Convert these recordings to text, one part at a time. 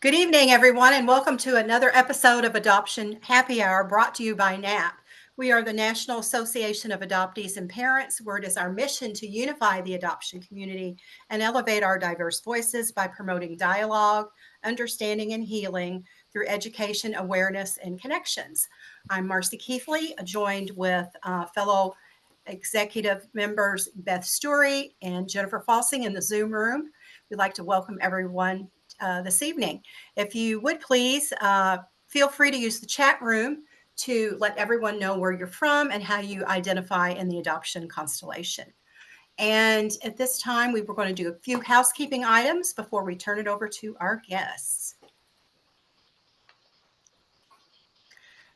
Good evening, everyone, and welcome to another episode of Adoption Happy Hour brought to you by NAAP. We are the National Association of Adoptees and Parents, where it is our mission to unify the adoption community and elevate our diverse voices by promoting dialogue, understanding, and healing through education, awareness, and connections. I'm Marcie Keithley, joined with fellow executive members Beth Story and Jennifer Falsing in the Zoom room. We'd like to welcome everyone this evening. If you would please feel free to use the chat room to let everyone know where you're from and how you identify in the adoption constellation. And at this time, we were going to do a few housekeeping items before we turn it over to our guests.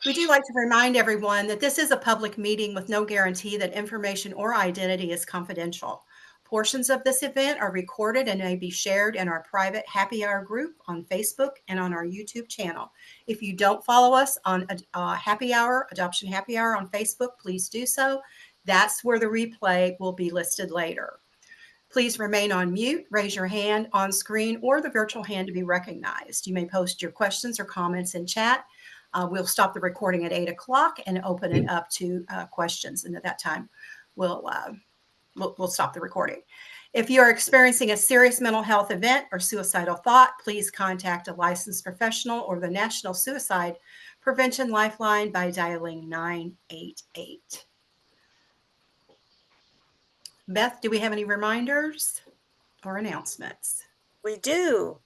We do like to remind everyone that this is a public meeting with no guarantee that information or identity is confidential. Portions of this event are recorded and may be shared in our private happy hour group on Facebook and on our YouTube channel. If you don't follow us on Happy Hour, Adoption Happy Hour on Facebook, please do so. That's where the replay will be listed later. Please remain on mute, raise your hand on screen or the virtual hand to be recognized. You may post your questions or comments in chat. We'll stop the recording at 8 o'clock and open it up to questions. And at that time, we'll stop the recording. If you are experiencing a serious mental health event or suicidal thought, please contact a licensed professional or the National Suicide Prevention Lifeline by dialing 988. Beth, do we have any reminders or announcements? We do.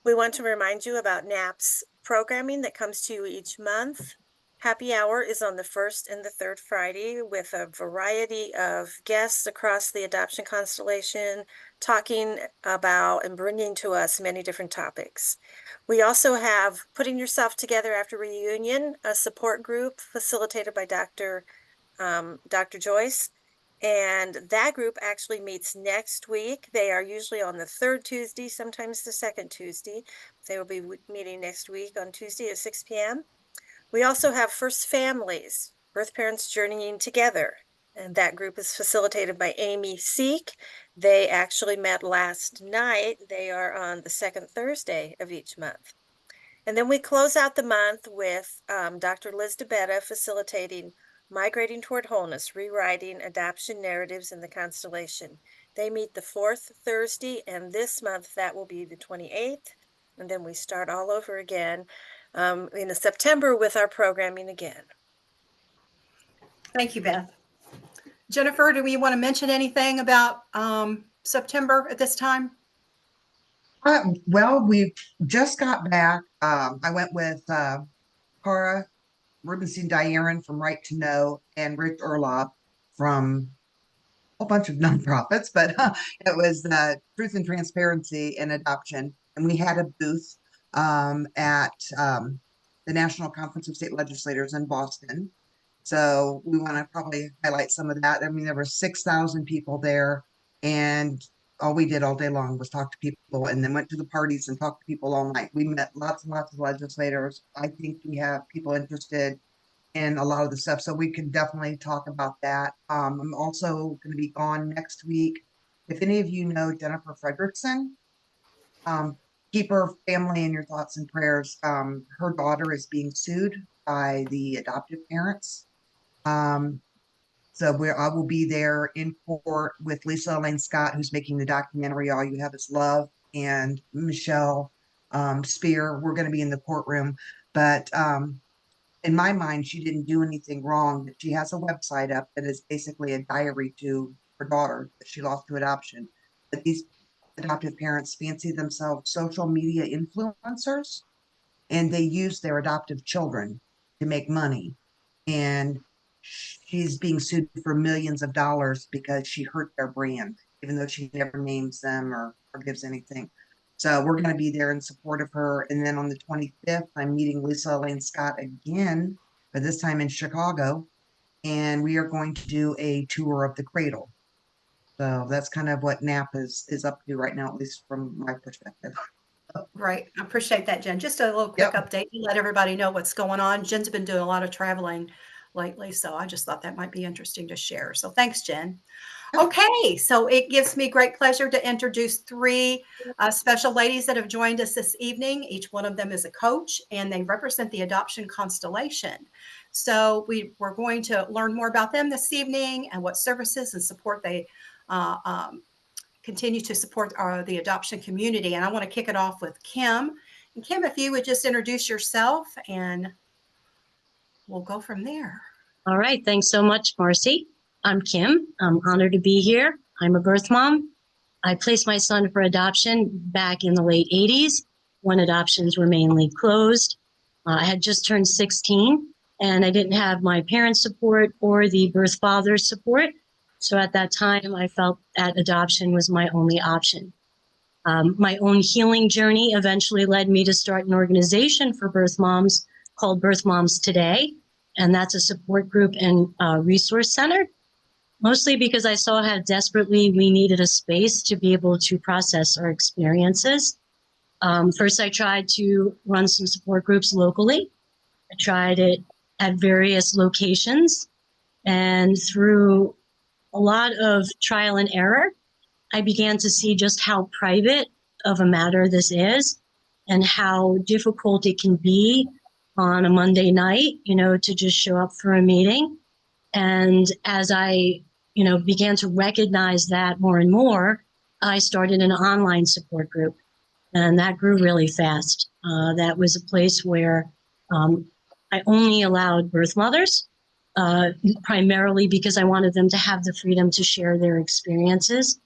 We want to remind you about NAAP's programming that comes to you each month. Happy Hour is on the first and the third Friday with a variety of guests across the adoption constellation talking about and bringing to us many different topics. We also have Putting Yourself Together After Reunion, a support group facilitated by Dr. Joyce. And that group actually meets next week. They are usually on the third Tuesday, sometimes the second Tuesday. They will be meeting next week on Tuesday at 6 p.m. We also have First Families, Birth Parents Journeying Together, and that group is facilitated by Amy Seek. They actually met last night. They are on the second Thursday of each month. And then we close out the month with Dr. Liz DeBetta facilitating Migrating Toward Wholeness, Rewriting Adoption Narratives in the Constellation. They meet the fourth Thursday, and this month that will be the 28th. And then we start all over again in September with our programming again. Thank you, Beth. Jennifer, do we want to mention anything about September at this time? Well, we just got back. I went with Cara Rubenstein-Dyeran from Right to Know and Rich Urlaub from a whole bunch of nonprofits, but it was Truth and Transparency in Adoption. And we had a booth at the National Conference of State Legislators in Boston. So we want to probably highlight some of that. I mean, there were 6,000 people there, and all we did all day long was talk to people and then went to the parties and talked to people all night. We met lots and lots of legislators. I think we have people interested in a lot of the stuff, so we can definitely talk about that. I'm also going to be gone next week. If any of you know Jennifer Fredrickson, keep her family in your thoughts and prayers. Her daughter is being sued by the adoptive parents. So I will be there in court with Lisa Elaine Scott, who's making the documentary All You Have Is Love, and Michelle Spear. We're going to be in the courtroom, but in my mind, she didn't do anything wrong. She has a website up that is basically a diary to her daughter that she lost to adoption. But these adoptive parents fancy themselves social media influencers, and they use their adoptive children to make money. And she's being sued for millions of dollars because she hurt their brand, even though she never names them or gives anything. So we're going to be there in support of her. And then on the 25th, I'm meeting Lisa Elaine Scott again, but this time in Chicago. And we are going to do a tour of the cradle. So that's kind of what NAAP is up to right now, at least from my perspective. Right. I appreciate that, Jen. Just a little quick update to let everybody know what's going on. Jen's been doing a lot of traveling lately, so I just thought that might be interesting to share. So thanks, Jen. Okay, so it gives me great pleasure to introduce three special ladies that have joined us this evening. Each one of them is a coach, and they represent the adoption constellation. So we're going to learn more about them this evening and what services and support they uh, um, continue to support the adoption community. And I want to kick it off with Kim. And Kim, if you would just introduce yourself, and we'll go from there. All right. Thanks so much, Marcie. I'm Kim. I'm honored to be here. I'm a birth mom. I placed my son for adoption back in the late 80s when adoptions were mainly closed. I had just turned 16 and I didn't have my parents' support or the birth father's support. So at that time, I felt that adoption was my only option. My own healing journey eventually led me to start an organization for birth moms called Birth Moms Today. And that's a support group and resource center, mostly because I saw how desperately we needed a space to be able to process our experiences. First, I tried to run some support groups locally. I tried it at various locations. And through a lot of trial and error, I began to see just how private of a matter this is and how difficult it can be on a Monday night, to just show up for a meeting. And as I, began to recognize that more and more, I started an online support group, and that grew really fast. That was a place where I only allowed birth mothers, primarily because I wanted them to have the freedom to share their experiences.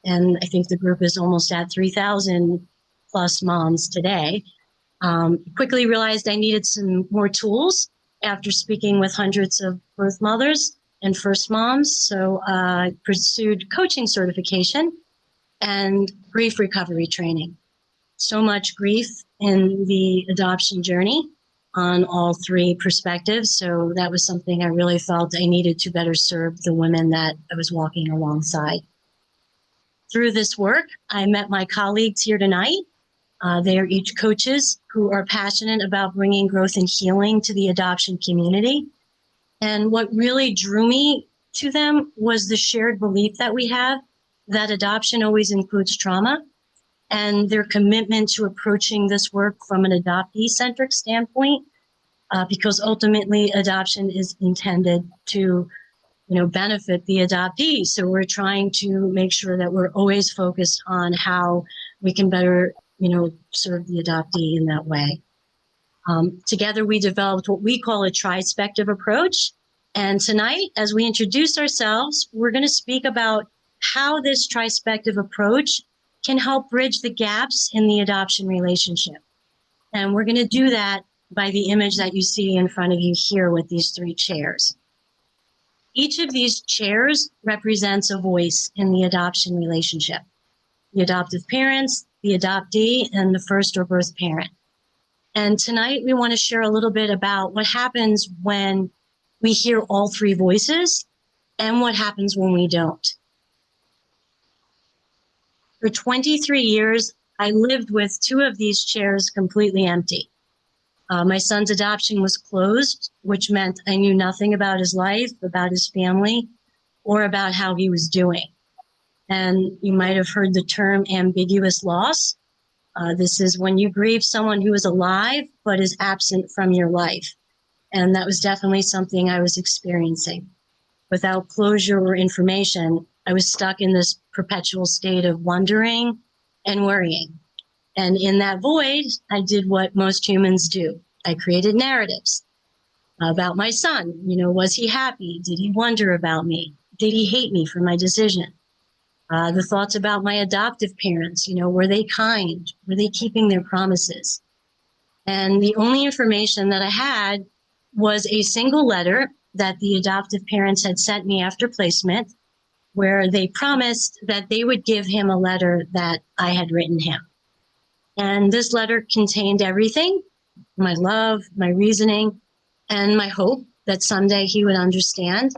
And I think the group is almost at 3,000 plus moms today. Quickly realized I needed some more tools after speaking with hundreds of birth mothers and first moms. So I pursued coaching certification and grief recovery training. So much grief in the adoption journey on all three perspectives. So that was something I really felt I needed to better serve the women that I was walking alongside. Through this work, I met my colleagues here tonight. They are each coaches who are passionate about bringing growth and healing to the adoption community. And what really drew me to them was the shared belief that we have that adoption always includes trauma, and their commitment to approaching this work from an adoptee-centric standpoint, because ultimately adoption is intended to benefit the adoptee. So we're trying to make sure that we're always focused on how we can better serve the adoptee in that way. Together, we developed what we call a tri-spective approach. And tonight, as we introduce ourselves, we're going to speak about how this tri-spective approach can help bridge the gaps in the adoption relationship. And we're going to do that by the image that you see in front of you here with these three chairs. Each of these chairs represents a voice in the adoption relationship: the adoptive parents, the adoptee, and the first or birth parent. And tonight we want to share a little bit about what happens when we hear all three voices and what happens when we don't. For 23 years, I lived with two of these chairs completely empty. My son's adoption was closed, which meant I knew nothing about his life, about his family, or about how he was doing. And you might have heard the term ambiguous loss. This is when you grieve someone who is alive but is absent from your life. And that was definitely something I was experiencing. Without closure or information, I was stuck in this perpetual state of wondering and worrying. And in that void, I did what most humans do. I created narratives about my son. Was he happy? Did he wonder about me? Did he hate me for my decision? The thoughts about my adoptive parents, were they kind? Were they keeping their promises? And the only information that I had was a single letter that the adoptive parents had sent me after placement, where they promised that they would give him a letter that I had written him. And this letter contained everything: my love, my reasoning, and my hope that someday he would understand.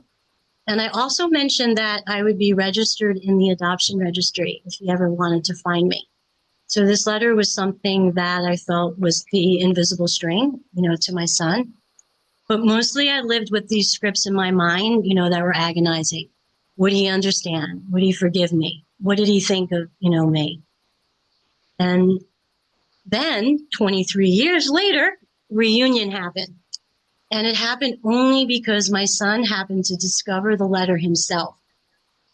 And I also mentioned that I would be registered in the adoption registry if he ever wanted to find me. So this letter was something that I felt was the invisible string, to my son. But mostly I lived with these scripts in my mind, that were agonizing. Would he understand? Would he forgive me? What did he think of, me? And then 23 years later, reunion happened. And it happened only because my son happened to discover the letter himself.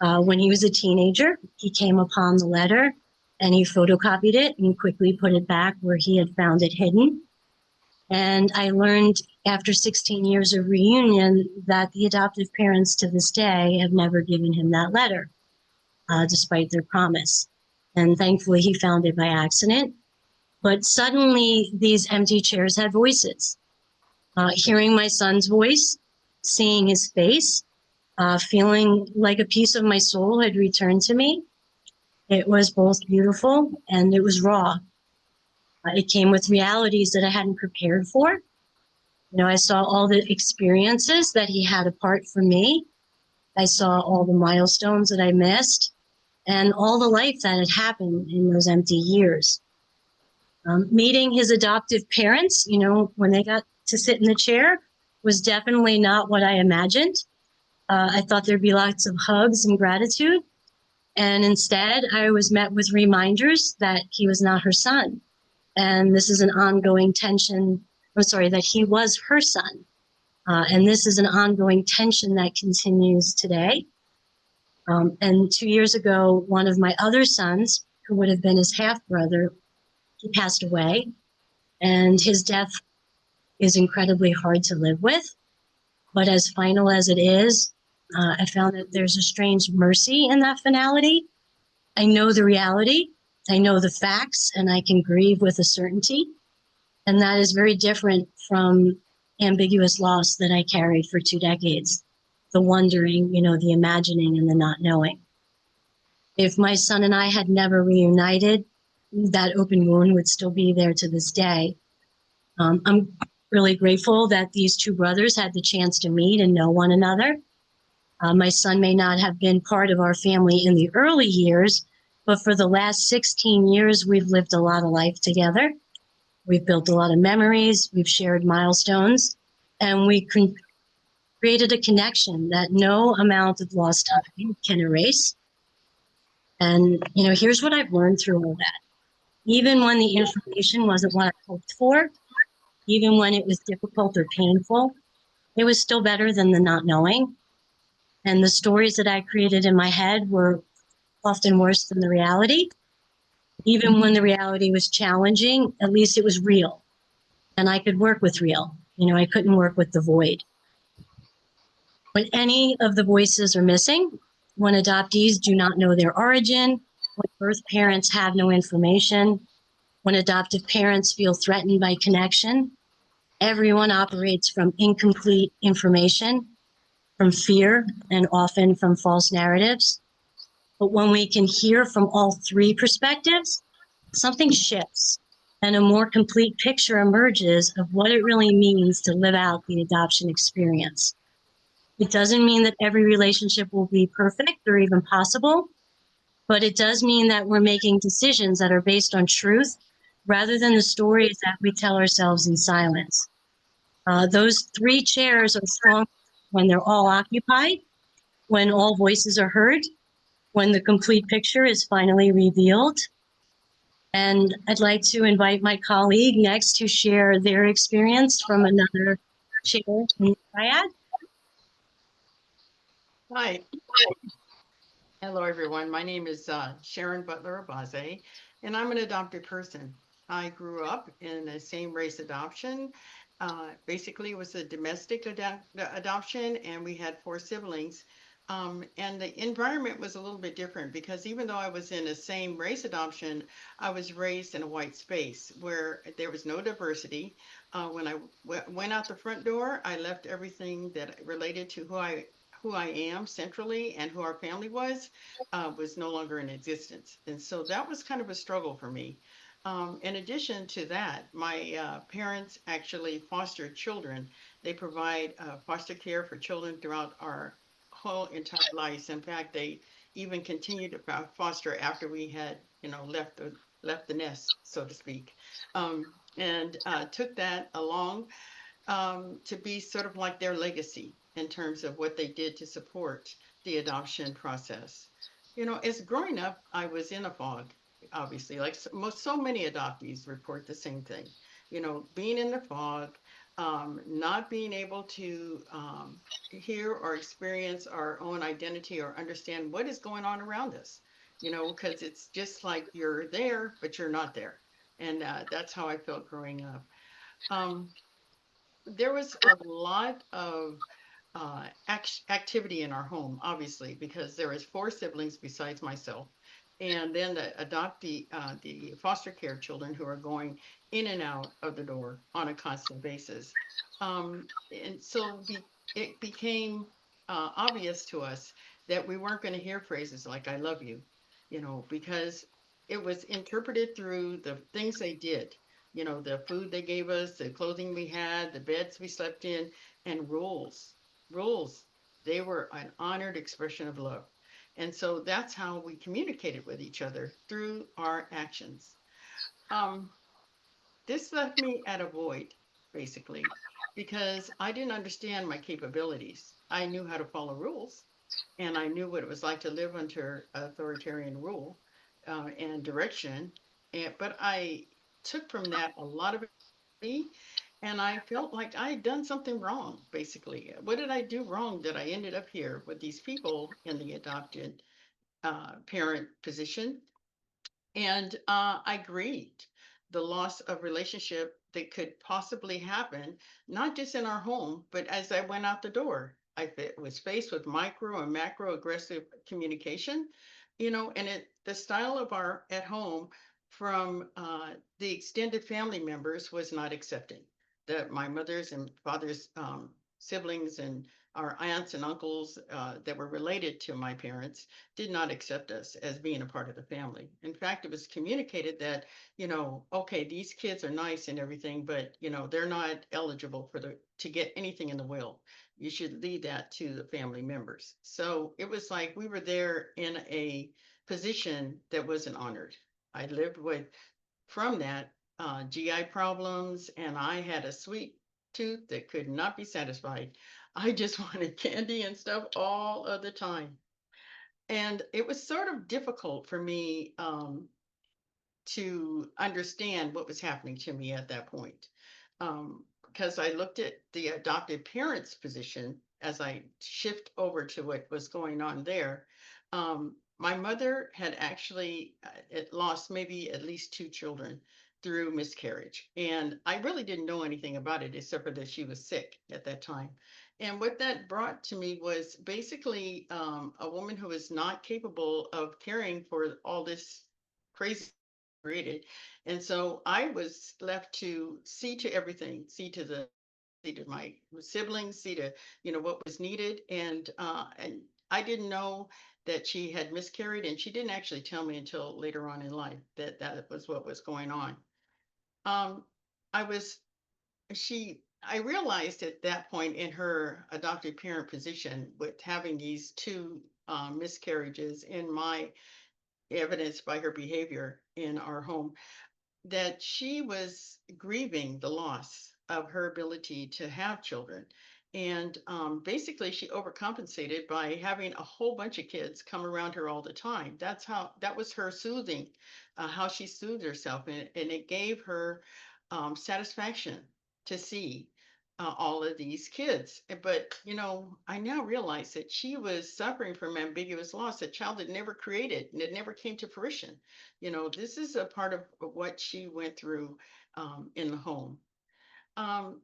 When he was a teenager, he came upon the letter and he photocopied it and quickly put it back where he had found it hidden. And I learned after 16 years of reunion that the adoptive parents to this day have never given him that letter, despite their promise. And thankfully, he found it by accident. But suddenly, these empty chairs had voices. Hearing my son's voice, seeing his face, feeling like a piece of my soul had returned to me. It was both beautiful and it was raw. It came with realities that I hadn't prepared for. I saw all the experiences that he had apart from me. I saw all the milestones that I missed and all the life that had happened in those empty years. Meeting his adoptive parents, when they got to sit in the chair, was definitely not what I imagined. I thought there'd be lots of hugs and gratitude. And instead, I was met with reminders that he was not her son. And this is an ongoing tension. That he was her son. And this is an ongoing tension that continues today. And 2 years ago, one of my other sons, who would have been his half-brother, he passed away. And his death is incredibly hard to live with. But as final as it is, I found that there's a strange mercy in that finality. I know the reality, I know the facts, and I can grieve with a certainty. And that is very different from ambiguous loss that I carried for 2 decades. The wondering, the imagining, and the not knowing. If my son and I had never reunited, that open wound would still be there to this day. I'm really grateful that these 2 brothers had the chance to meet and know one another. My son may not have been part of our family in the early years, but for the last 16 years, we've lived a lot of life together. We've built a lot of memories, we've shared milestones, and we created a connection that no amount of lost time can erase. And, here's what I've learned through all that. Even when the information wasn't what I hoped for, even when it was difficult or painful, it was still better than the not knowing. And the stories that I created in my head were often worse than the reality. Even when the reality was challenging, at least it was real. And I could work with real. I couldn't work with the void. When any of the voices are missing, when adoptees do not know their origin, when birth parents have no information, when adoptive parents feel threatened by connection, everyone operates from incomplete information, from fear, and often from false narratives. But when we can hear from all 3 perspectives, something shifts and a more complete picture emerges of what it really means to live out the adoption experience. It doesn't mean that every relationship will be perfect or even possible, but it does mean that we're making decisions that are based on truth rather than the stories that we tell ourselves in silence. Those 3 chairs are strong when they're all occupied, when all voices are heard, when the complete picture is finally revealed. And I'd like to invite my colleague next to share their experience from another chair in the triad. Hi. Hello, everyone. My name is Sharon Butler Obazee, and I'm an adopted person. I grew up in the same race adoption. Basically, it was a domestic adoption, and we had 4 siblings. And the environment was a little bit different because even though I was in the same race adoption, I was raised in a white space where there was no diversity. When I went out the front door, I left everything that related to who I am centrally and who our family was no longer in existence. And so that was kind of a struggle for me. In addition to that, my parents actually fostered children. They provide foster care for children throughout our whole entire lives. In fact, they even continued to foster after we had, left the nest, so to speak, and took that along to be sort of like their legacy in terms of what they did to support the adoption process. You know, as growing up, I was in a fog, obviously, like so many adoptees report the same thing. You know, being in the fog, not being able to hear or experience our own identity or understand what is going on around us, you know, because it's just like you're there, but you're not there. And that's how I felt growing up. Um, there was a lot of activity in our home, obviously, because there was four siblings besides myself, and then the foster care children who are going in and out of the door on a constant basis. And so it became obvious to us that we weren't going to hear phrases like "I love you," you know, because it was interpreted through the things they did, you know, the food they gave us, the clothing we had, the beds we slept in, and rules. Rules. They were an honored expression of love. And so that's how we communicated with each other through our actions. Um, this left me at a void, basically, because I didn't understand my capabilities. I knew how to follow rules, and I knew what it was like to live under authoritarian rule and direction. But I took from that a lot of it, and I felt like I had done something wrong, basically. What did I do wrong that I ended up here with these people in the adopted parent position? And I grieved the loss of relationship that could possibly happen, not just in our home, but as I went out the door. Was faced with micro and macro aggressive communication, you know, and the style of our at home from the extended family members was not accepting. That my mother's and father's siblings and our aunts and uncles that were related to my parents did not accept us as being a part of the family. In fact, it was communicated that, you know, okay, these kids are nice and everything, but you know, they're not eligible to get anything in the will. You should leave that to the family members. So it was like we were there in a position that wasn't honored. I lived with from that GI problems, and I had a sweet tooth that could not be satisfied. I just wanted candy and stuff all of the time. And it was sort of difficult for me to understand what was happening to me at that point. Because I looked at the adopted parents' position as I shift over to what was going on there. My mother had actually lost maybe at least two children through miscarriage. And I really didn't know anything about it except for that she was sick at that time. And what that brought to me was basically a woman who was not capable of caring for all this crazy created. And so I was left to see to everything, see to my siblings, see to, you know, what was needed. And I didn't know that she had miscarried, and she didn't actually tell me until later on in life that that was what was going on. Um, I was I realized at that point in her adoptive parent position with having these two miscarriages in my evidence by her behavior in our home that she was grieving the loss of her ability to have children. And basically, she overcompensated by having a whole bunch of kids come around her all the time. That was her soothing, how she soothed herself. And it gave her satisfaction to see all of these kids. But, you know, I now realize that she was suffering from ambiguous loss, a child that never created and it never came to fruition. You know, this is a part of what she went through in the home. Um,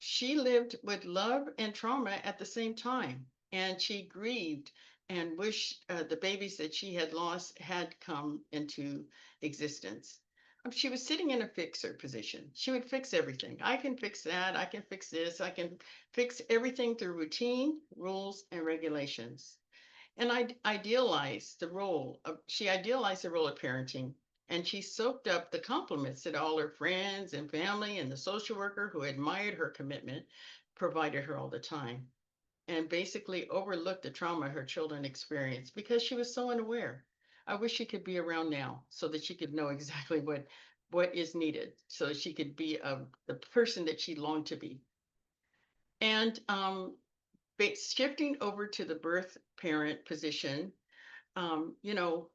she lived with love and trauma at the same time, and she grieved and wished the babies that she had lost had come into existence. She was sitting in a fixer position. She would fix everything. I can fix that. I can fix this. I can fix everything through routine, rules, and regulations. And she idealized the role of parenting, and she soaked up the compliments that all her friends and family and the social worker who admired her commitment provided her all the time, and basically overlooked the trauma her children experienced because she was so unaware. I wish she could be around now so that she could know exactly what is needed so that she could be the person that she longed to be. And shifting over to the birth parent position, you know,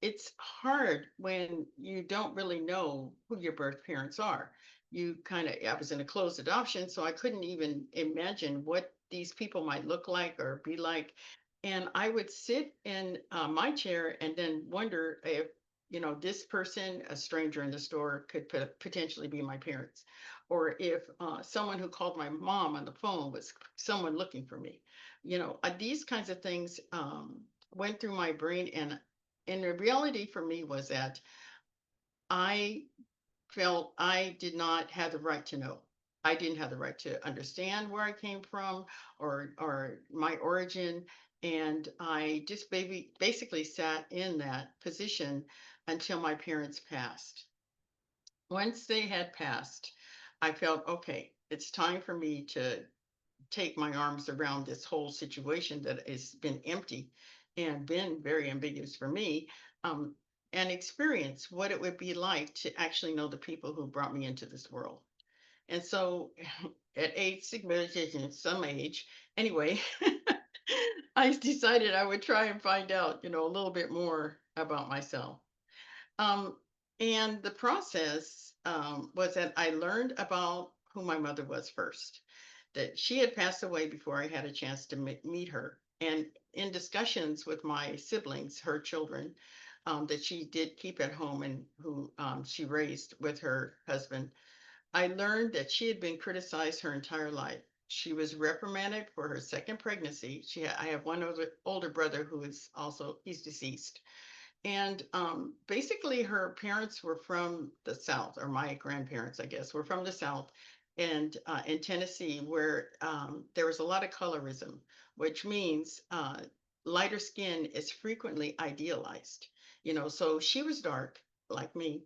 it's hard when you don't really know who your birth parents are. I was in a closed adoption, so I couldn't even imagine what these people might look like or be like. And I would sit in my chair and then wonder if, this person, a stranger in the store, could potentially be my parents, or if someone who called my mom on the phone was someone looking for me. These kinds of things went through my brain, and the reality for me was that I felt I did not have the right to know. I didn't have the right to understand where I came from or my origin. And I just basically sat in that position until my parents passed. Once they had passed, I felt, okay, it's time for me to take my arms around this whole situation that has been empty and been very ambiguous for me, um, and experience what it would be like to actually know the people who brought me into this world. And so at age significant, some age, anyway, I decided I would try and find out, a little bit more about myself. Um, and the process was that I learned about who my mother was first, that she had passed away before I had a chance to meet her. And in discussions with my siblings, her children, that she did keep at home and who she raised with her husband, I learned that she had been criticized her entire life. She was reprimanded for her second pregnancy. I have one older brother who is also, he's deceased. And basically, her parents were from the South, or my grandparents, I guess, were from the South, and in Tennessee, where there was a lot of colorism, which means lighter skin is frequently idealized. So she was dark, like me,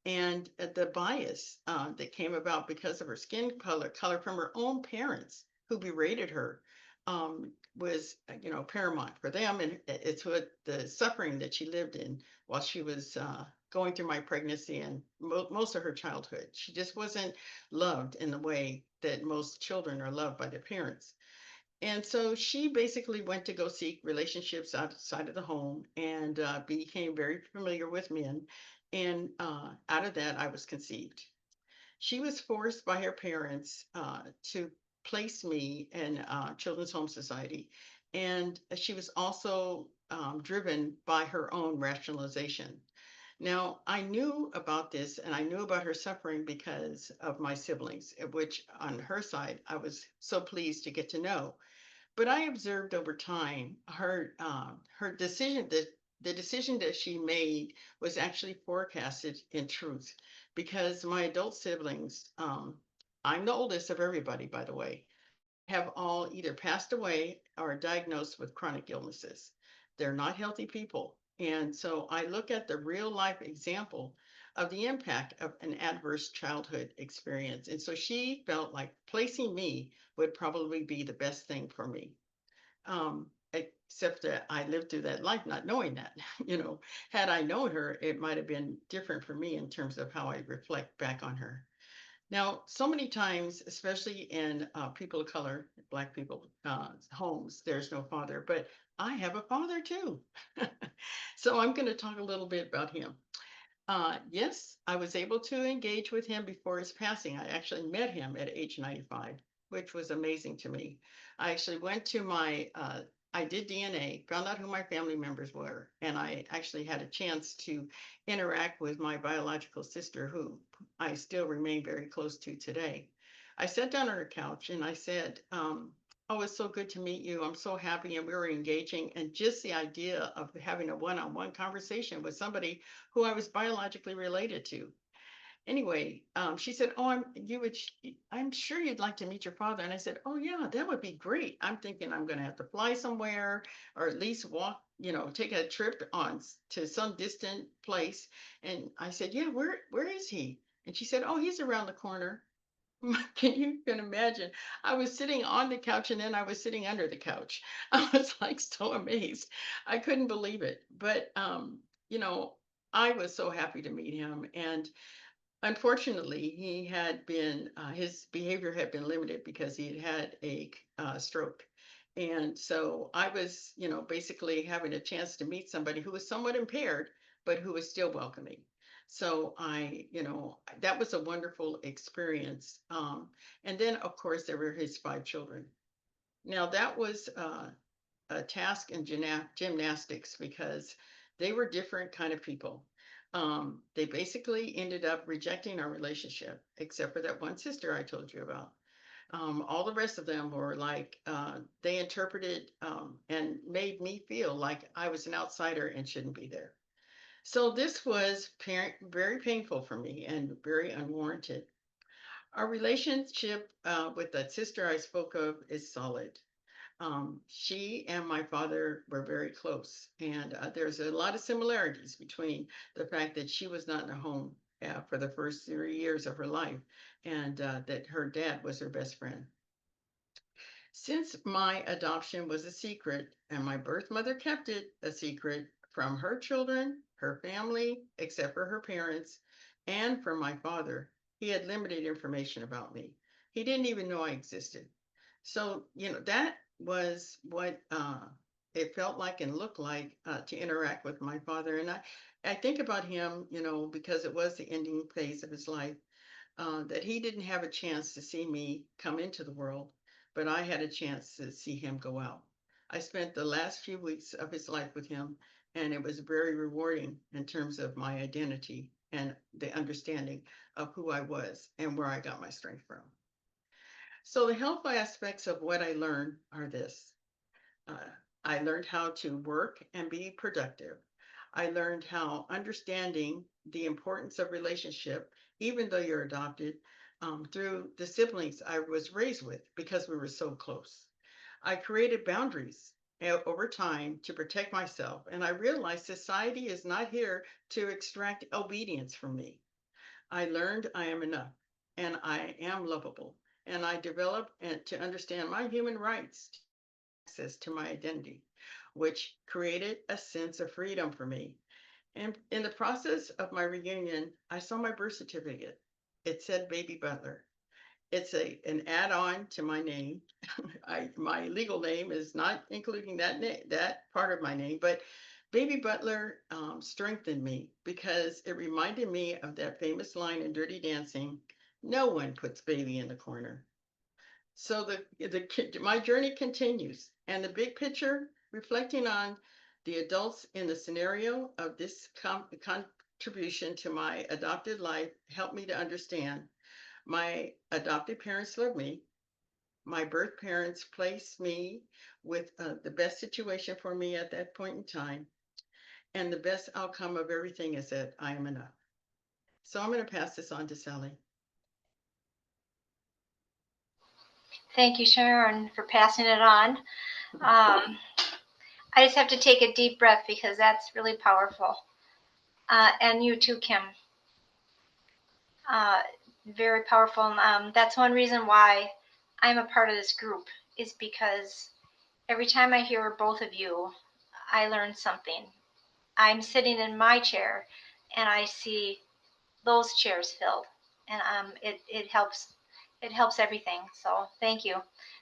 and the bias that came about because of her skin color from her own parents who berated her, was paramount for them, and it's what the suffering that she lived in while she was going through my pregnancy and most of her childhood. She just wasn't loved in the way that most children are loved by their parents. And so she basically went to go seek relationships outside of the home, and became very familiar with men, and out of that I was conceived. She was forced by her parents to place me in Children's Home Society. And she was also driven by her own rationalization. Now, I knew about this and I knew about her suffering because of my siblings, which on her side, I was so pleased to get to know. But I observed over time her decision, that the decision that she made was actually forecasted in truth, because my adult siblings, I'm the oldest of everybody, by the way, have all either passed away or diagnosed with chronic illnesses. They're not healthy people. And so I look at the real life example of the impact of an adverse childhood experience. And so she felt like placing me would probably be the best thing for me. Except that I lived through that life not knowing that. Had I known her, it might have been different for me in terms of how I reflect back on her. Now, so many times, especially in people of color, Black people homes, there's no father, but I have a father too. So I'm going to talk a little bit about him. Yes, I was able to engage with him before his passing. I actually met him at age 95, which was amazing to me. I actually went to I did DNA, found out who my family members were, and I actually had a chance to interact with my biological sister, who I still remain very close to today. I sat down on her couch and I said, oh, it's so good to meet you. I'm so happy. And we were engaging. And just the idea of having a one-on-one conversation with somebody who I was biologically related to. Anyway, she said, "Oh, I'm sure you'd like to meet your father." And I said, "Oh yeah, that would be great. I'm thinking I'm going to have to fly somewhere, or at least walk, take a trip to some distant place." And I said, "Yeah, where is he?" And she said, "Oh, he's around the corner." Can imagine? I was sitting on the couch and then I was sitting under the couch. I was like so amazed. I couldn't believe it. But I was so happy to meet him. And unfortunately, he had been his behavior had been limited because he had had a stroke, And so I was, basically having a chance to meet somebody who was somewhat impaired, but who was still welcoming. So that was a wonderful experience. And then, of course, there were his 5 children. Now, that was a task in gymnastics because they were different kind of people. They basically ended up rejecting our relationship, except for that one sister I told you about. All the rest of them were like, they interpreted and made me feel like I was an outsider and shouldn't be there. So this was very painful for me and very unwarranted. Our relationship with that sister I spoke of is solid. She and my father were very close, and there's a lot of similarities between the fact that she was not in a home for the first 3 years of her life, and that her dad was her best friend. Since my adoption was a secret and my birth mother kept it a secret from her children, her family, except for her parents, and from my father, he had limited information about me. He didn't even know I existed. So, that was what it felt like and looked like to interact with my father. And I think about him, because it was the ending phase of his life, that he didn't have a chance to see me come into the world, but I had a chance to see him go out. I spent the last few weeks of his life with him, and it was very rewarding in terms of my identity and the understanding of who I was and where I got my strength from. So, the health aspects of what I learned are this. Uh, I learned how to work and be productive. I learned how understanding the importance of relationship, even though you're adopted, through the siblings I was raised with because we were so close. I created boundaries over time to protect myself, and I realized society is not here to extract obedience from me. I learned I am enough and I am lovable, and I developed to understand my human rights access to my identity, which created a sense of freedom for me. And in the process of my reunion, I saw my birth certificate. It said Baby Butler. It's an add-on to my name. My legal name is not including that part of my name, but Baby Butler strengthened me because it reminded me of that famous line in Dirty Dancing: "No one puts baby in the corner." So my journey continues, and the big picture, reflecting on the adults in the scenario of this contribution to my adopted life, helped me to understand my adopted parents love me. My birth parents placed me with the best situation for me at that point in time, and the best outcome of everything is that I am enough. So I'm going to pass this on to Sally. Thank you, Sharon, for passing it on. I just have to take a deep breath because that's really powerful. And you too, Kim. Very powerful. That's one reason why I'm a part of this group, is because every time I hear both of you, I learn something. I'm sitting in my chair and I see those chairs filled, and it helps everything. So thank you.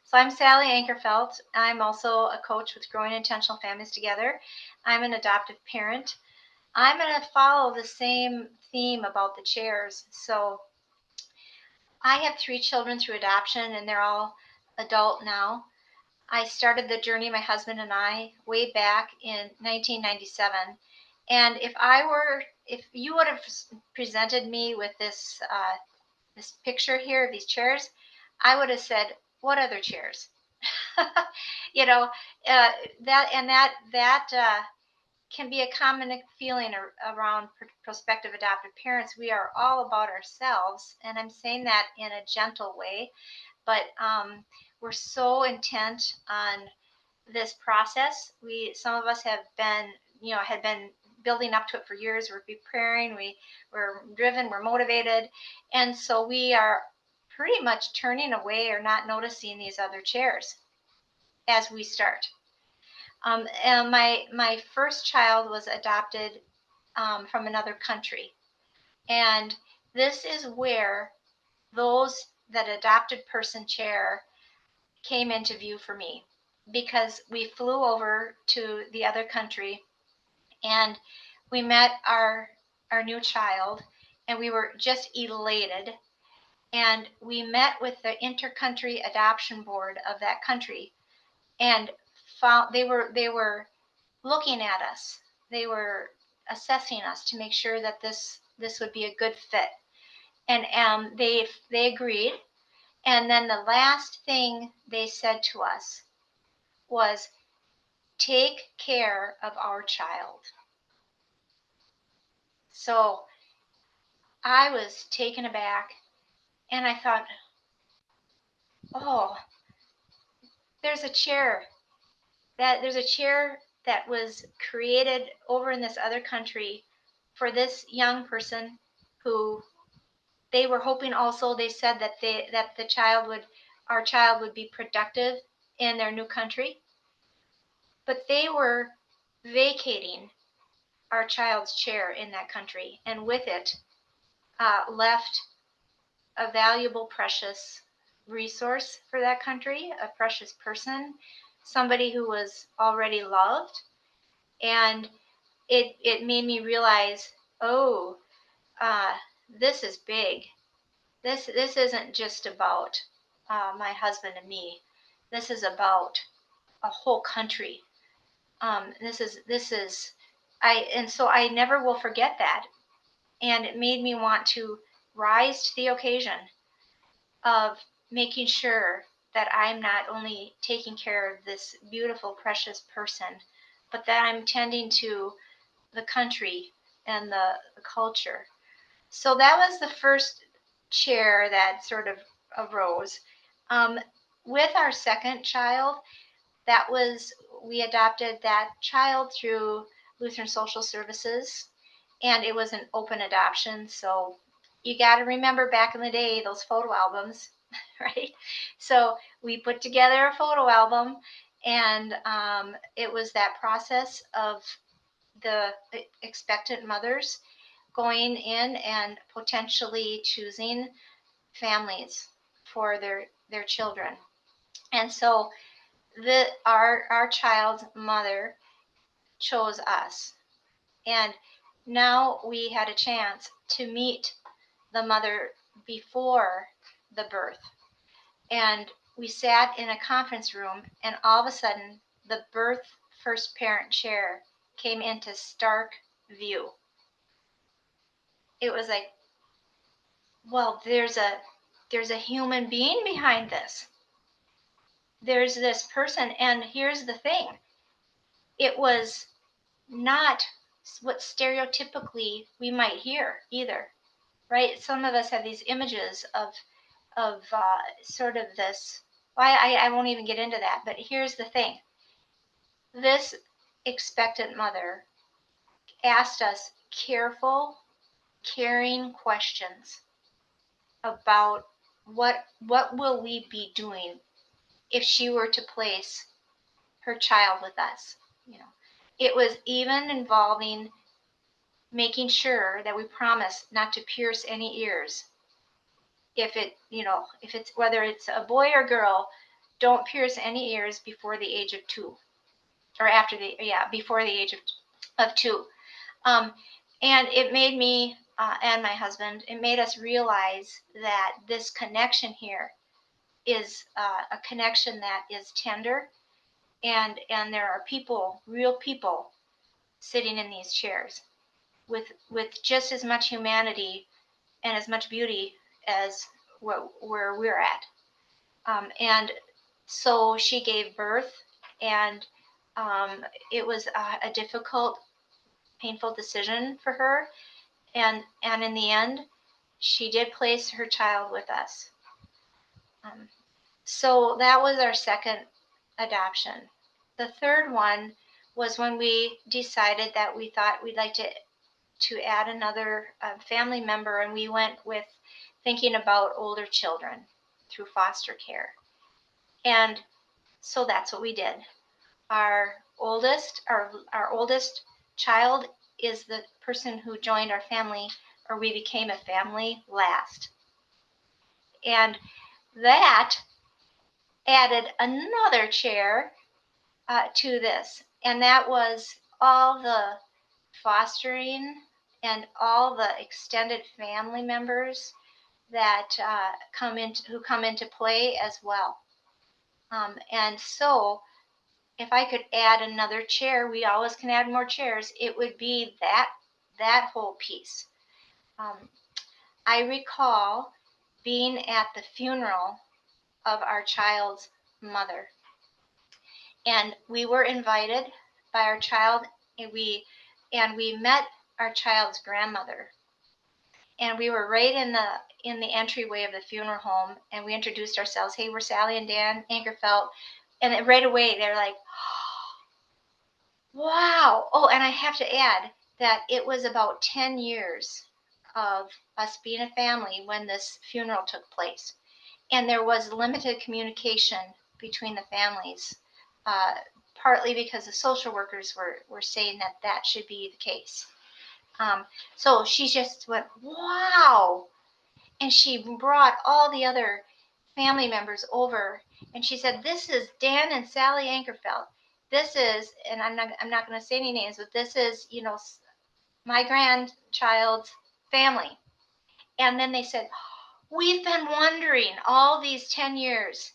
So I'm Sally Ankerfelt. I'm also a coach with Growing Intentional Families Together. I'm an adoptive parent. I'm going to follow the same theme about the chairs. So I have 3 children through adoption, and they're all adult now. I started the journey, my husband and I, way back in 1997. And if you would have presented me with this picture here of these chairs, I would have said, "What other chairs?" you know, that can be a common feeling around prospective adoptive parents. We are all about ourselves, and I'm saying that in a gentle way, but we're so intent on this process. Some of us have been, had been building up to it for years. We're preparing, we're driven, we're motivated, and so we are pretty much turning away or not noticing these other chairs as we start. And my first child was adopted from another country, and this is where that adopted person chair came into view for me. because we flew over to the other country and we met our new child, and we were just elated. And we met with the intercountry adoption board of that country, and found they were looking at us. They were assessing us to make sure that this would be a good fit. And they agreed. And then the last thing they said to us was, take care of our child. So I was taken aback, and I thought, oh, there's a chair that was created over in this other country for this young person who they were hoping also, they said that our child would be productive in their new country, but they were vacating our child's chair in that country, and with it left a valuable, precious resource for that country, a precious person, somebody who was already loved. And it made me realize, oh, this is big. This isn't just about my husband and me. This is about a whole country. So I never will forget that. And it made me want to rise to the occasion of making sure that I'm not only taking care of this beautiful, precious person, but that I'm tending to the country and the culture. So that was the first chair that sort of arose. With our second child, we adopted that child through Lutheran Social Services, and it was an open adoption. So you got to remember back in the day, those photo albums, right? So we put together a photo album, and it was that process of the expectant mothers going in and potentially choosing families for their children. And so our child's mother chose us. And now we had a chance to meet the mother before the birth. And we sat in a conference room, and all of a sudden the birth first parent chair came into stark view. It was like, well, there's a human being behind this. There's this person, and here's the thing. It was not what stereotypically we might hear either, right? Some of us have these images of sort of this. Well, I won't even get into that, but here's the thing. This expectant mother asked us careful, caring questions about what will we be doing if she were to place her child with us. It was even involving making sure that we promise not to pierce any ears. If it's whether it's a boy or girl, don't pierce any ears before the age of 2, or before the age of 2. And it made me and my husband, it made us realize that this connection here is a connection that is tender, and there are real people sitting in these chairs with just as much humanity and as much beauty as where we're at. And so she gave birth, and it was a difficult, painful decision for her. And in the end, she did place her child with us. So that was our second adoption. The third one was when we decided that we thought we'd like to add another family member, and we went with thinking about older children through foster care. And so that's what we did. Our oldest child is the person who joined our family, or we became a family last. And that added another chair to this, and that was all the fostering and all the extended family members that who come into play as well. And so if I could add another chair, we always can add more chairs, it would be that whole piece. I recall being at the funeral of our child's mother, and we were invited by our child, and we met our child's grandmother, and we were right in the entryway of the funeral home, and we introduced ourselves. Hey, we're Sally and Dan Ankerfelt. And then right away they're like, wow. Oh, and I have to add that it was about 10 years of us being a family when this funeral took place, and there was limited communication between the families, partly because the social workers were saying that should be the case. So she just went, wow. And she brought all the other family members over, and she said, this is Dan and Sally Ankerfelt. This is, and I'm not going to say any names, but this is, my grandchild's family. And then they said, we've been wondering all these 10 years,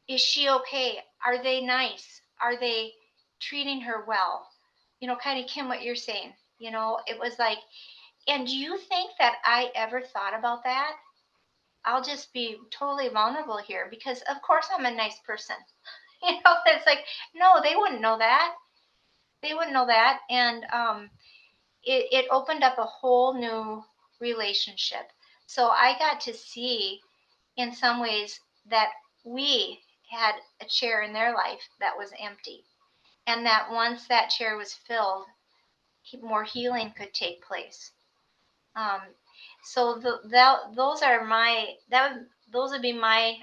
is she okay? Are they nice? Are they treating her well? Kind of, Kim, what you're saying, it was like, and do you think that I ever thought about that? I'll just be totally vulnerable here, because of course I'm a nice person. It's like, no, they wouldn't know that. They wouldn't know that. And it opened up a whole new relationship. So I got to see in some ways that we had a chair in their life that was empty, and that once that chair was filled, more healing could take place. So those would be my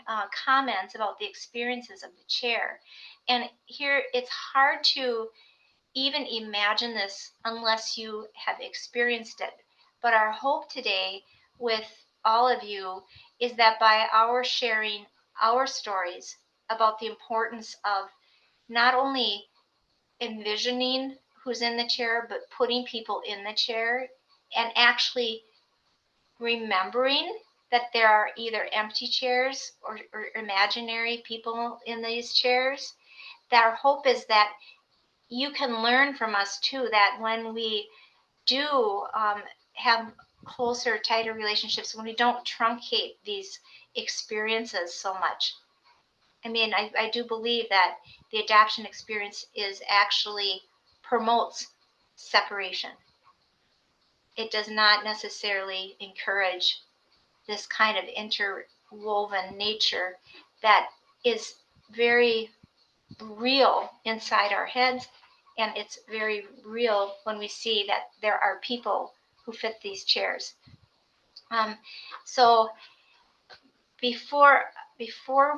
comments about the experiences of the chair. And here, it's hard to even imagine this unless you have experienced it. But our hope today with all of you is that by our sharing our stories about the importance of not only envisioning who's in the chair, but putting people in the chair and actually remembering that there are either empty chairs or imaginary people in these chairs, that our hope is that you can learn from us too, that when we do have closer, tighter relationships, when we don't truncate these experiences so much. I mean, I do believe that the adoption experience is actually promotes separation. It does not necessarily encourage this kind of interwoven nature that is very real inside our heads, and it's very real when we see that there are people who fit these chairs. So before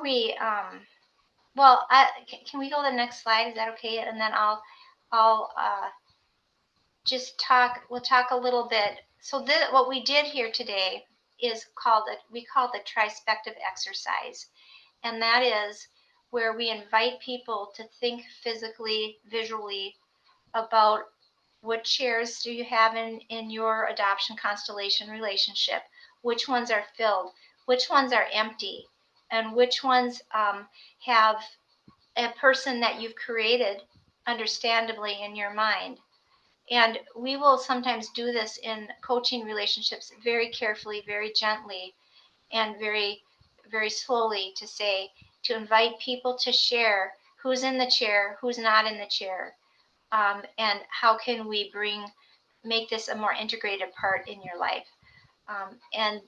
we can we go to the next slide? Is that okay? And then I'll just we'll talk a little bit. So what we did here today is we call the tri-spective exercise. And that is where we invite people to think physically, visually about what chairs do you have in your adoption constellation relationship, which ones are filled, which ones are empty, and which ones have a person that you've created understandably in your mind. And we will sometimes do this in coaching relationships very carefully, very gently, and very, very slowly to invite people to share who's in the chair, who's not in the chair, and how can we make this a more integrated part in your life. And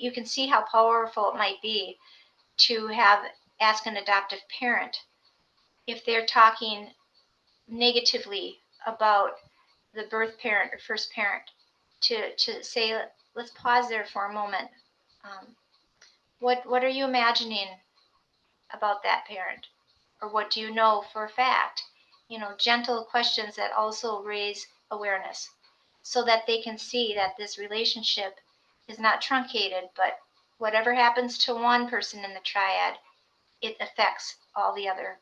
you can see how powerful it might be to ask an adoptive parent if they're talking negatively about the birth parent or first parent, to say, let's pause there for a moment. What are you imagining about that parent? Or what do you know for a fact? Gentle questions that also raise awareness, so that they can see that this relationship is not truncated, but whatever happens to one person in the triad, it affects all the other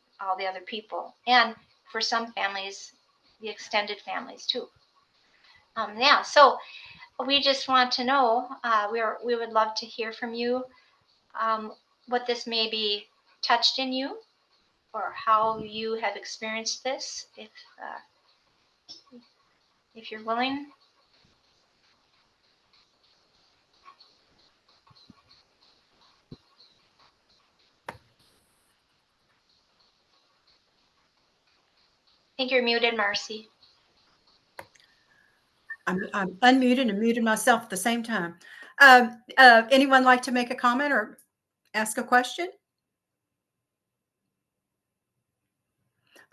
people, and for some families, the extended families too. Yeah, so we just want to know, we would love to hear from you, what this may be touched in you, or how you have experienced this, if you're willing. I think you're muted, Marcie. I'm unmuted and muted myself at the same time. Anyone like to make a comment or ask a question?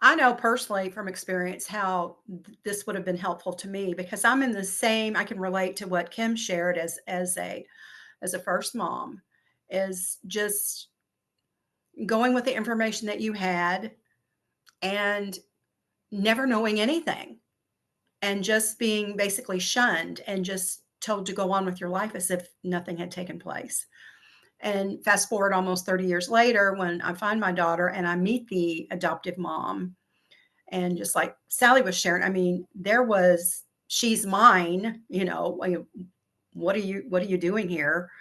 I know personally from experience how this would have been helpful to me, because I'm in the same, I can relate to what Kim shared as a first mom, is just going with the information that you had and never knowing anything, and just being basically shunned and just told to go on with your life as if nothing had taken place. And fast forward almost 30 years later, when I find my daughter and I meet the adoptive mom, and just like Sally was sharing, I mean, she's mine, what are you doing here?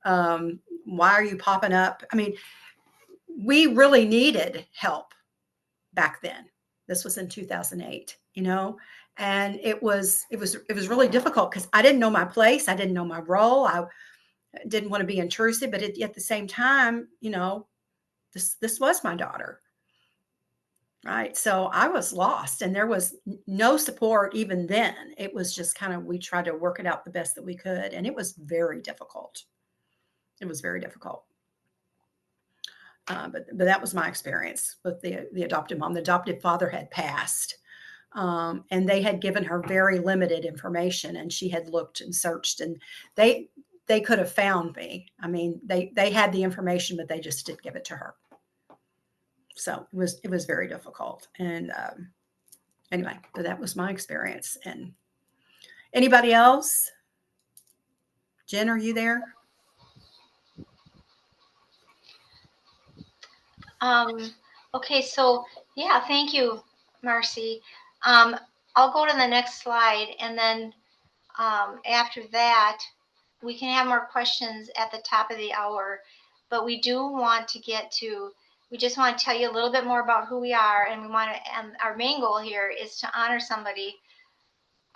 Why are you popping up? I mean, we really needed help back then. This was in 2008, and it was really difficult because I didn't know my place. I didn't know my role. I didn't want to be intrusive, but at the same time, this was my daughter. Right. So I was lost, and there was no support even then. It was just kind of, we tried to work it out the best that we could. And it was very difficult. It was very difficult. But that was my experience with the adoptive mom. The adoptive father had passed, and they had given her very limited information, and she had looked and searched, and they could have found me. I mean, they had the information, but they just didn't give it to her. So it was very difficult. And anyway, but that was my experience. And anybody else? Jen, are you there? Okay, so yeah, thank you, Marcie. I'll go to the next slide, and then after that, we can have more questions at the top of the hour. But we do want to we just want to tell you a little bit more about who we are, and and our main goal here is to honor somebody,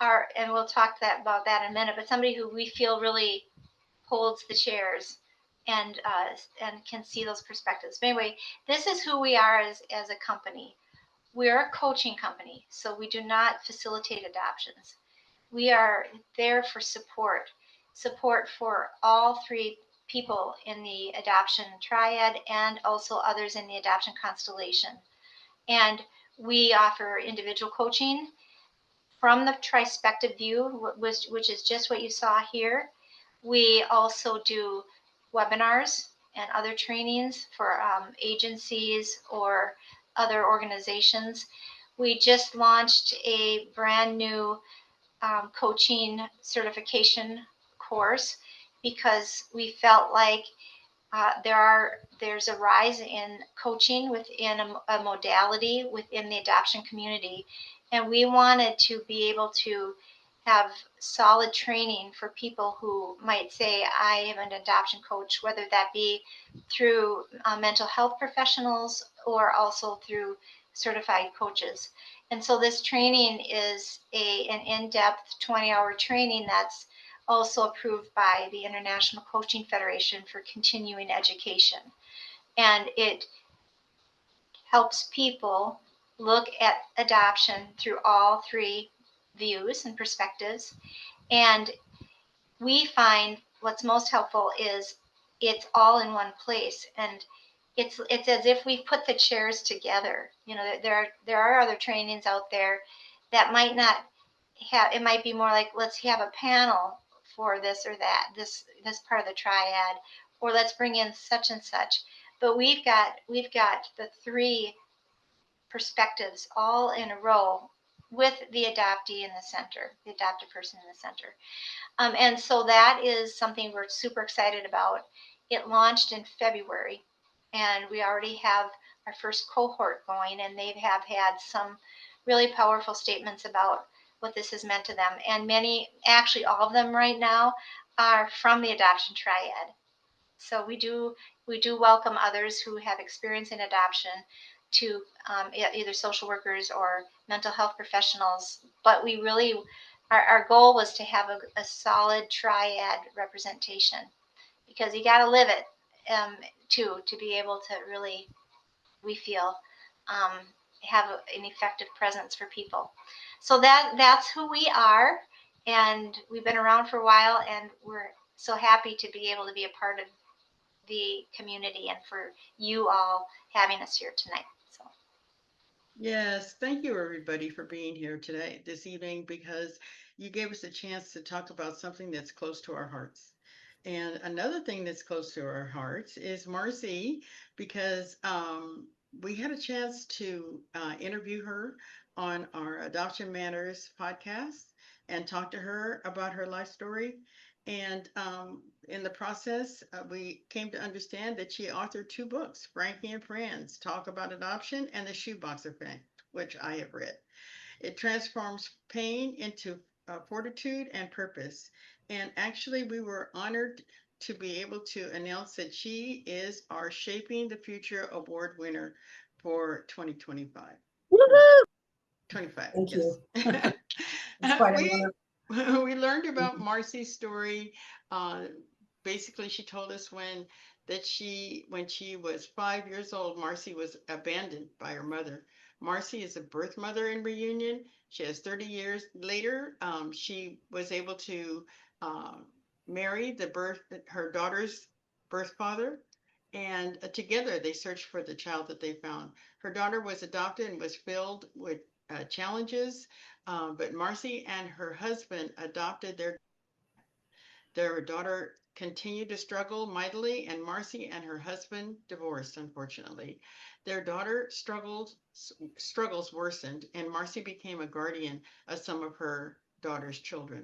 and we'll talk about that in a minute, but somebody who we feel really holds the chairs and can see those perspectives. But anyway, this is who we are as a company. We're a coaching company, so we do not facilitate adoptions. We are there for support for all three people in the adoption triad, and also others in the adoption constellation. And we offer individual coaching from the tri-spective view, which is just what you saw here. We also do webinars and other trainings for agencies or other organizations. We just launched a brand new coaching certification course, because we felt like there's a rise in coaching within a modality within the adoption community, and we wanted to be able to have solid training for people who might say, I am an adoption coach, whether that be through mental health professionals or also through certified coaches. And so this training is an in-depth 20-hour training that's also approved by the International Coaching Federation for continuing education. And it helps people look at adoption through all three views and perspectives. And we find what's most helpful is it's all in one place. And it's as if we put the chairs together. There are other trainings out there that might not have, it might be more like, let's have a panel for this or that, this part of the triad, or let's bring in such and such. But we've got the three perspectives all in a row, with the adoptee in the center, the adopted person in the center. And so that is something we're super excited about. It launched in February, and we already have first cohort going, and they have had some really powerful statements about what this has meant to them. And many, actually all of them right now, are from the adoption triad. So we do welcome others who have experience in adoption to either social workers or mental health professionals. But we really, our goal was to have a solid triad representation, because you got to live it too, to be able to really, we feel, have an effective presence for people. So that's who we are, and we've been around for a while, and we're so happy to be able to be a part of the community and for you all having us here tonight. So Yes, thank you everybody for being here today, this evening, because you gave us a chance to talk about something that's close to our hearts. And another thing that's close to our hearts is Marcie, because we had a chance to interview her on our Adoption Matters podcast and talk to her about her life story. And in the process, we came to understand that she authored 2 books, Frankie and Friends, Talk About Adoption, and The Shoebox Effect, which I have read. It transforms pain into fortitude and purpose. And actually, we were honored to be able to announce that she is our Shaping the Future Award winner for 2025. Woohoo! 25, Thank yes. you. It's quite an we honor. we learned about Marcie's story. Uh, Basically, she told us when she was 5 years old, Marcie was abandoned by her mother. Marcie is a birth mother in reunion. She has 30 years later. She was able to uh, marry her daughter's birth father, and together they searched for the child that they found. Her daughter was adopted and was filled with challenges, but Marcie and her husband adopted their daughter continued to struggle mightily, and Marcie and her husband divorced, unfortunately. Their daughter struggles worsened, and Marcie became a guardian of some of her daughter's children.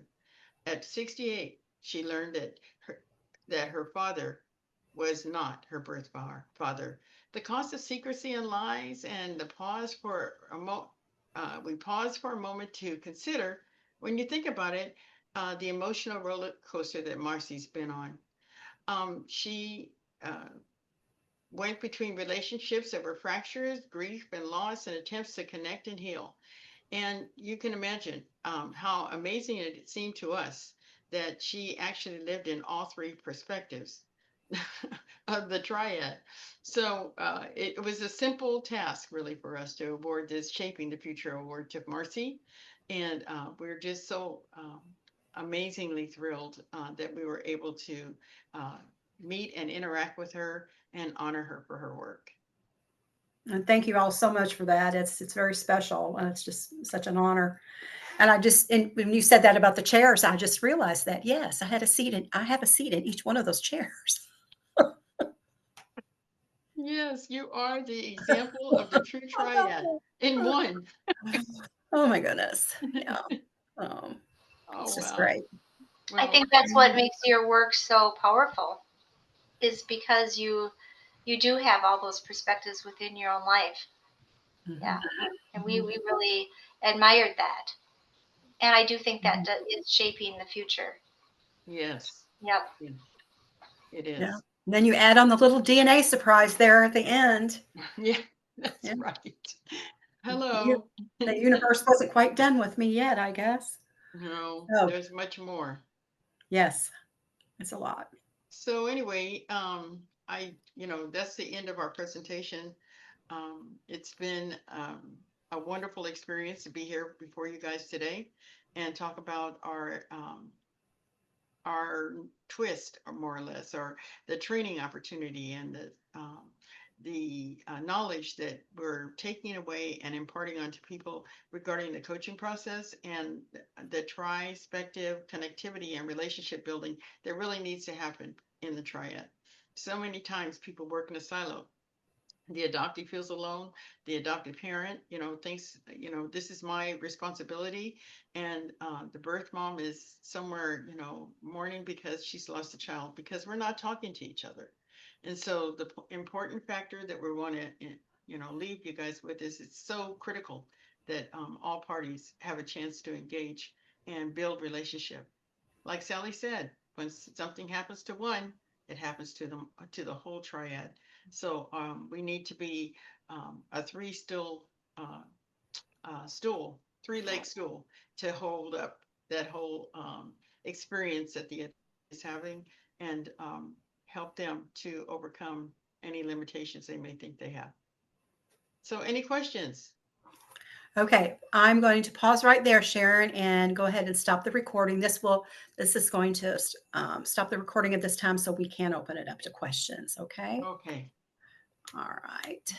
At 68, she learned that her father was not her birth father. The cost of secrecy and lies, and we pause for a moment to consider, when you think about it, the emotional roller coaster that Marcie's been on. She went between relationships that were fractures, grief, and loss, and attempts to connect and heal. And you can imagine how amazing it seemed to us that she actually lived in all 3 perspectives of the triad. So it was a simple task, really, for us to award this Shaping the Future Award to Marcie. And we're just so amazingly thrilled that we were able to uh, meet and interact with her and honor her for her work. And thank you all so much for that. It's very special, and it's just such an honor. And when you said that about the chairs, I just realized that yes, I have a seat in each one of those chairs. Yes, you are the example of the true triad in one. Oh my goodness. Yeah. Um, Oh, it's just well. great. I Well, think that's what makes your work so powerful, is because you do have all those perspectives within your own life. Yeah. And we really admired that. And I do think that is shaping the future. yes, Yep. yeah, it Yeah. is. And then you add on the little DNA surprise there at the end. Yeah, that's Yeah. right. You, Hello. the universe wasn't quite done with me yet, I guess. No, Oh, there's much more. yes. It's a lot. So anyway, that's the end of our presentation. It's been a wonderful experience to be here before you guys today and talk about our twist, or more or less, or the training opportunity and the knowledge that we're taking away and imparting onto people regarding the coaching process and the tri-spective connectivity and relationship building that really needs to happen in the triad. So many times people work in a silo. The adoptee feels alone. The adoptive parent, thinks, this is my responsibility. And the birth mom is somewhere, mourning because she's lost a child, because we're not talking to each other. And so the important factor that we want to leave you guys with is it's so critical that all parties have a chance to engage and build relationship. Like Sally said, when something happens to one, it happens to the whole triad. So we need to be a three-stool stool, three-leg stool to hold up that whole experience that the is having and help them to overcome any limitations they may think they have. So any questions? Okay, I'm going to pause right there, Sharon, and go ahead and stop the recording. This is going to stop the recording at this time so we can open it up to questions, okay? Okay. All right.